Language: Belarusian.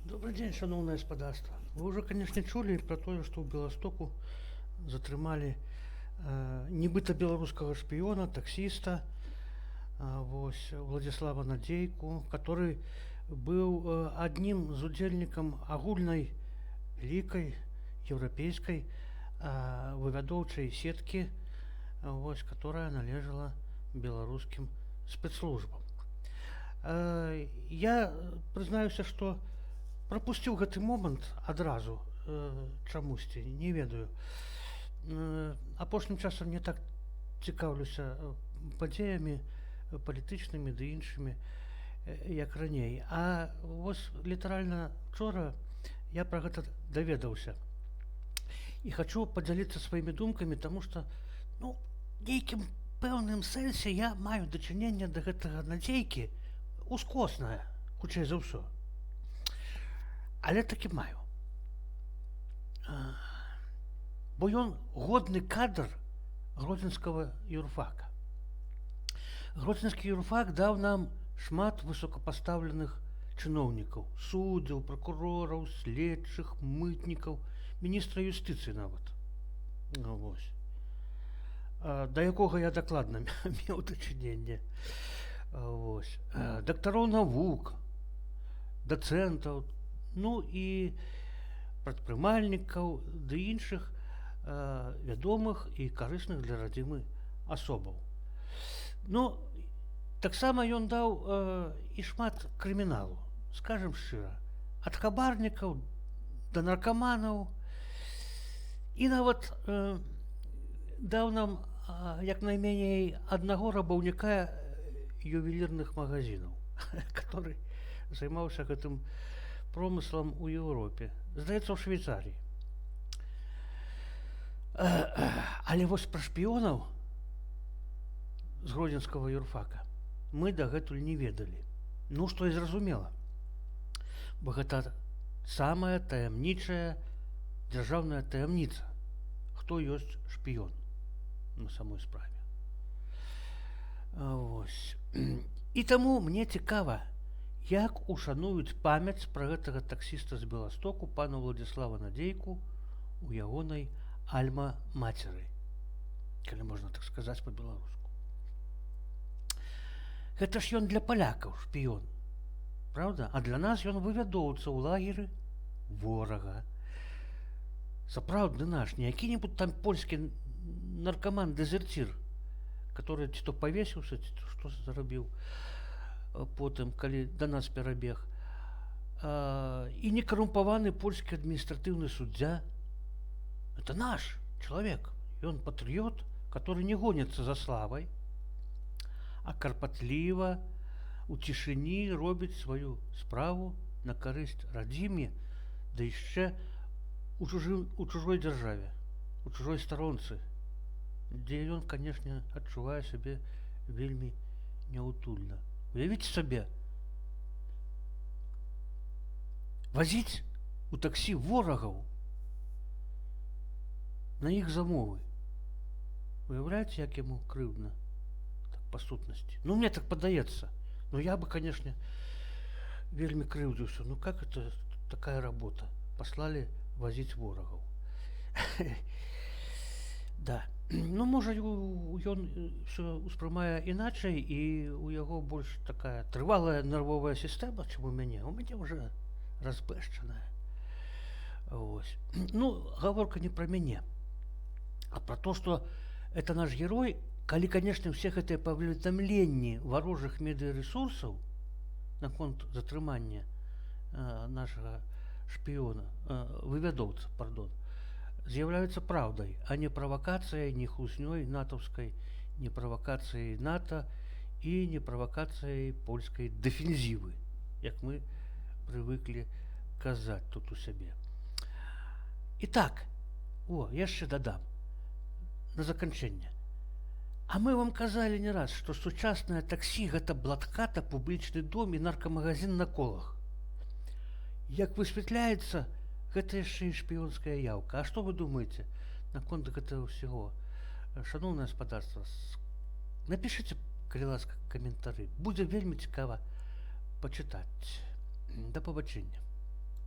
Добрый день, шановное господарство. Вы уже, конечно, чули про то, что в Беластоку затрымали нібыта белорусского шпиона, таксиста, Владислава Надейку, который был одним из удзельникам агульной великой европейской вывядоўчай сетки, которая належала белорусским спецслужбам. Я признаюся, что пропусціў гэты момант адразу, чамусьці, не ведаю. Апошнім часам не так цікаўлюся падзеямі палітычнымі ды іншымі, як раней. А літаральна учора я пра гэта даведаўся. І хачу падзяліцца сваімі думкамі, таму што, нейкім пэўным сэнсе я маю дачыненне да гэтага Надзейкі ускоснае, хутчэй за ўсё. Але такі маю. Бо ён годны кадр гродзенскага юрфака. Гродзенскі юрфак даў нам шмат высокапастаўленых чыноўнікаў, суддзяў, пракурораў, следчых, мытнікаў, міністра юстыцыі нават. Да якога я дакладна меў дачыненне. Дактароў навук, дацэнтаў, і прадпрымальнікаў ды іншых вядомых і карысных для радзімы асобаў. Таксама ён даў і шмат крыміналу, скажам шчыра, ад хабарнікаў да наркаманаў, і нават даў нам як найменей аднаго рабаўніка ювелірных магазинаў, который займаўся гэтым промыслам у Европе, здаецца, у Швейцарии. Але пра шпіёнаў з гродзенскага юрфака мы дагэтуль не ведалі. Што і зразумела, бо гэта самая таямнічая дзяржаўная таямніца, хто ёсць шпіён на самой справе. І таму мне цікава, як ушануюць памяць пра гэтага таксіста з Беластоку, пана Владислава Надейку, у ягонай альма-мацеры, калі можна так сказаць па-беларуску. Гэта ж ён для палякаў шпіён, правда? А для нас ён вывядоўца ў лагеры ворага. Сапраўдны наш, не які-небудзь там польскі наркаман-дэзерцір, который ці то павесіўся, ці што зарабіў потым, калі да нас перабег, і некарумпаваны польскі адміністратыўны суддзя. Это наш чалавек, ён патрыёт, который не гоніцца за славай, а карпатліва у цішыні робіць сваю справу на карысць радзіме, да яшчэ у чужой дзяржаве, у чужой старонцы, дзе ён, канешне, адчувае сябе вельмі няўтульна. Уявіце сабе, вазіць у таксі ворагаў на іх замовы. Уяўляеце, як яму крыўдна, так, па сутнасці? Мне так падаецца. Я бы, конечно, вельмі крыўдзіўся. Как это такая работа? Паслалі вазіць ворагаў. Да. Можа, ён ўсё ўспрымае іначай, і у яго больш такая трывалая нервовая сістэма, чым у мяне. У мяне уже разбэшчаная. Гаворка не пра мяне, а пра то, што это наш герой, калі, конечно, все гэтыя паведамленні варожых медыярэсурсаў наконт затрымання нашага шпіёна, вывядоўца, пардон, з'яўляюцца праўдай, а не правакацыяй, не хуснёй натаўскай, не правакацыяй НАТО і не правакацыяй польскай дэфензівы, як мы прывыклі казаць тут у сябе. І так, яшчэ дадам на заканчэнне. А мы вам казалі не раз, што сучаснае таксі гэта блатката, публічны дом і наркамагазин на колах. Як высвятляецца, гэта яшчэ і шпіёнская яўка. А што вы думаеце наконт гэтага ўсяго? Шановнае гаспадарства, напішыце, калі ласка, каментары. Будзе вельмі цікава пачытаць. Да пабачэння.